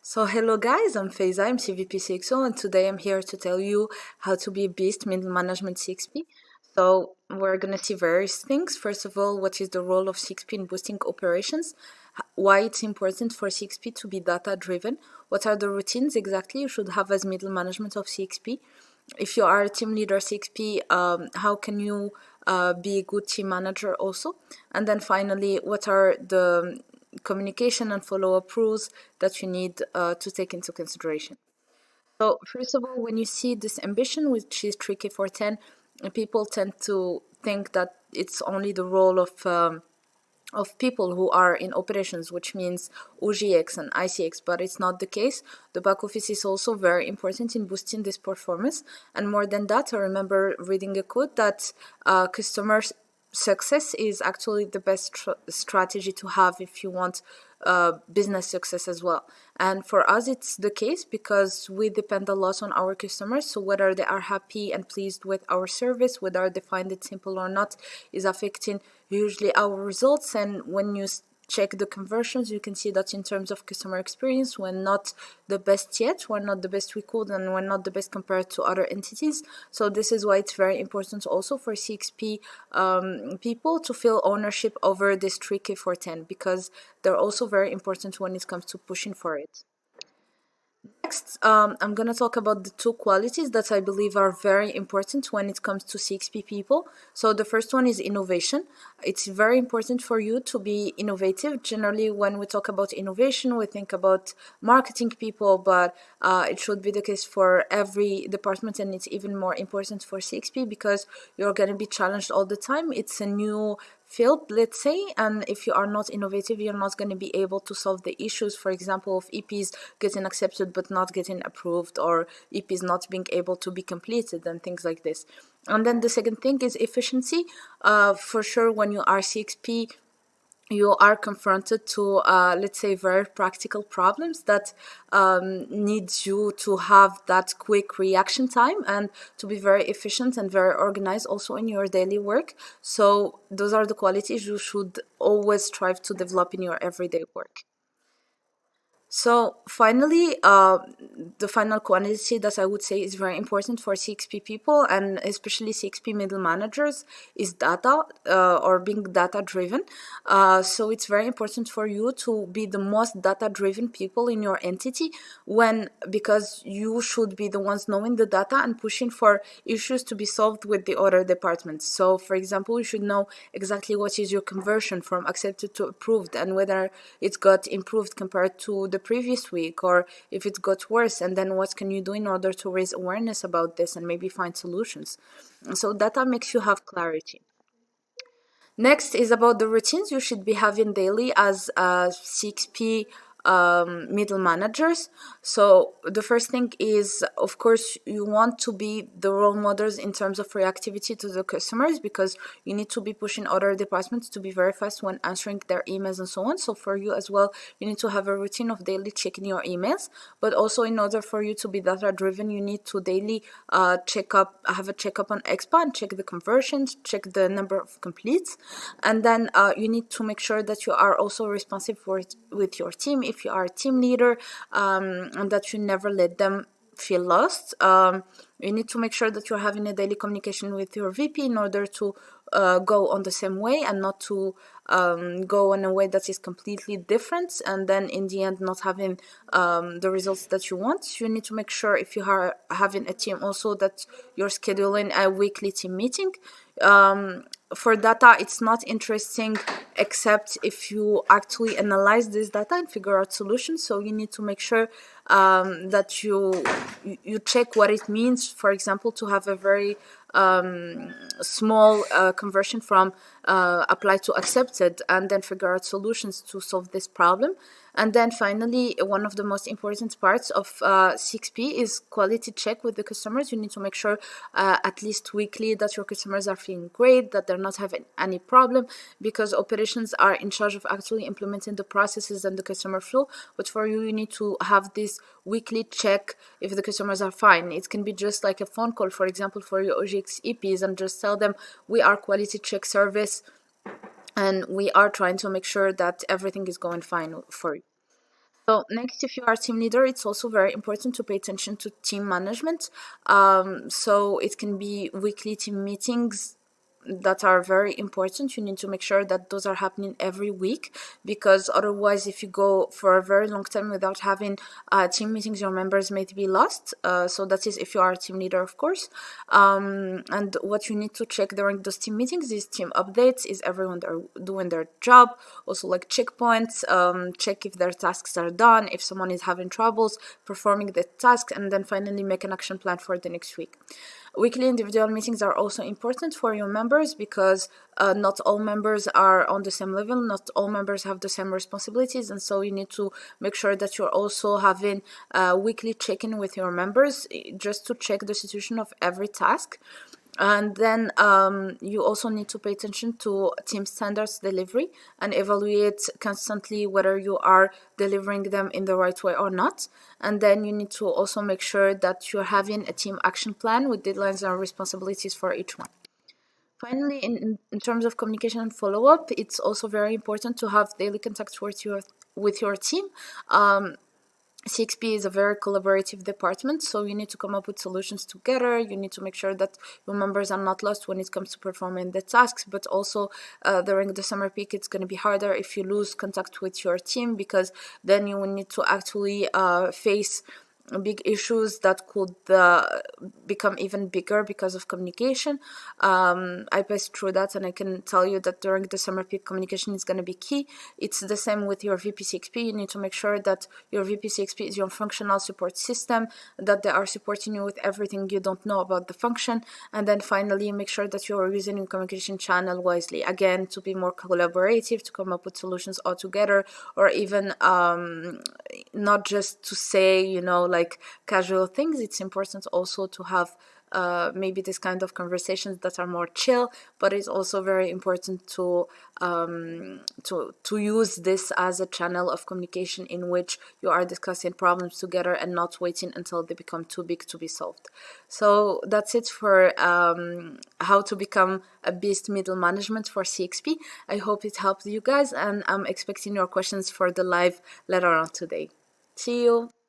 So hello guys, I'm Faiza, I'm CVP CXO, and today I'm here to tell you how to be a beast middle management CXP. So we're gonna see various things. First of all, what is the role of CXP in boosting operations? Why it's important for CXP to be data driven? What are the routines exactly you should have as middle management of CXP? If you are a team leader CXP, how can you be a good team manager also? And then finally, what are the communication and follow-up rules that you need to take into consideration? So first of all, when you see this ambition, which is tricky for 10, people tend to think that it's only the role of people who are in operations, which means OGX and ICX, but it's not the case. The back office is also very important in boosting this performance. And more than that, I remember reading a quote that customer success is actually the best strategy to have if you want business success as well. And for us, it's the case because we depend a lot on our customers. So whether they are happy and pleased with our service, whether they find it simple or not, is affecting hugely our results. And when you check the conversions, you can see that in terms of customer experience, we're not the best yet, we're not the best we could, and we're not the best compared to other entities. So this is why it's very important also for CXP people to feel ownership over this 3K410, because they're also very important when it comes to pushing for it. Next, I'm going to talk about the two qualities that I believe are very important when it comes to CXP people. So the first one is innovation. It's very important for you to be innovative. Generally, when we talk about innovation, we think about marketing people, but it should be the case for every department, and it's even more important for CXP because you're going to be challenged all the time. It's a new field, let's say, and if you are not innovative, you're not going to be able to solve the issues, for example, of EPs getting accepted but not getting approved, or EPs not being able to be completed, and things like this. And then the second thing is efficiency. For sure, when you are CXP, you are confronted to, let's say, very practical problems that needs you to have that quick reaction time and to be very efficient and very organized also in your daily work. So those are the qualities you should always strive to develop in your everyday work. So finally, the final quantity that I would say is very important for CXP people, and especially CXP middle managers, is data, or being data driven. So it's very important for you to be the most data driven people in your entity, because you should be the ones knowing the data and pushing for issues to be solved with the other departments. So for example, you should know exactly what is your conversion from accepted to approved, and whether it got improved compared to the previous week, or if it got worse, and then what can you do in order to raise awareness about this and maybe find solutions. So data makes you have clarity. Next is about the routines you should be having daily as CXP middle managers. So the first thing is, of course, you want to be the role models in terms of reactivity to the customers, because you need to be pushing other departments to be very fast when answering their emails and so on. So for you as well, you need to have a routine of daily checking your emails, but also in order for you to be data driven, you need to daily have a checkup on expa and check the conversions, check the number of completes, and then you need to make sure that you are also responsive with your team if you are a team leader, and that you never let them feel lost. You need to make sure that you're having a daily communication with your VP in order to go on the same way, and not to go in a way that is completely different, and then in the end not having the results that you want. You need to make sure, if you are having a team also, that you're scheduling a weekly team meeting. For data, it's not interesting except if you actually analyze this data and figure out solutions. So you need to make sure that you check what it means, for example, to have a very small conversion from applied to accepted, and then figure out solutions to solve this problem. And then finally, one of the most important parts of CXP is quality check with the customers. You need to make sure at least weekly that your customers are feeling great, that they're not having any problem, because operations are in charge of actually implementing the processes and the customer flow. But for you, you need to have this weekly check if the customers are fine. It can be just like a phone call, for example, for your OGX EPs, and just tell them, we are quality check service, and we are trying to make sure that everything is going fine for you. So next, if you are team leader, it's also very important to pay attention to team management. So it can be weekly team meetings that are very important. You need to make sure that those are happening every week, because otherwise, if you go for a very long time without having team meetings, your members may be lost. So that is if you are a team leader, of course. And what you need to check during those team meetings is team updates. Is everyone doing their job? Also, like checkpoints, check if their tasks are done, if someone is having troubles performing the task, and then finally make an action plan for the next week. Weekly individual meetings are also important for your members, because not all members are on the same level, not all members have the same responsibilities, and so you need to make sure that you're also having weekly check-in with your members, just to check the situation of every task. And then you also need to pay attention to team standards delivery and evaluate constantly whether you are delivering them in the right way or not. And then you need to also make sure that you're having a team action plan with deadlines and responsibilities for each one. Finally, in terms of communication and follow-up, it's also very important to have daily contact with your team. CXP is a very collaborative department, so you need to come up with solutions together. You need to make sure that your members are not lost when it comes to performing the tasks, but also during the summer peak, it's going to be harder if you lose contact with your team, because then you will need to actually face big issues that could become even bigger because of communication. I passed through that, and I can tell you that during the summer peak, communication is going to be key. It's the same with your VP-CXP. You need to make sure that your VP-CXP is your functional support system, that they are supporting you with everything you don't know about the function, and then finally make sure that you are using your communication channel wisely, again, to be more collaborative, to come up with solutions all together, or even not just to say, like casual things. It's important also to have maybe this kind of conversations that are more chill, but it's also very important to use this as a channel of communication in which you are discussing problems together and not waiting until they become too big to be solved. So that's it for how to become a beast middle management for CXP. I hope it helped you guys, and I'm expecting your questions for the live later on today. See you.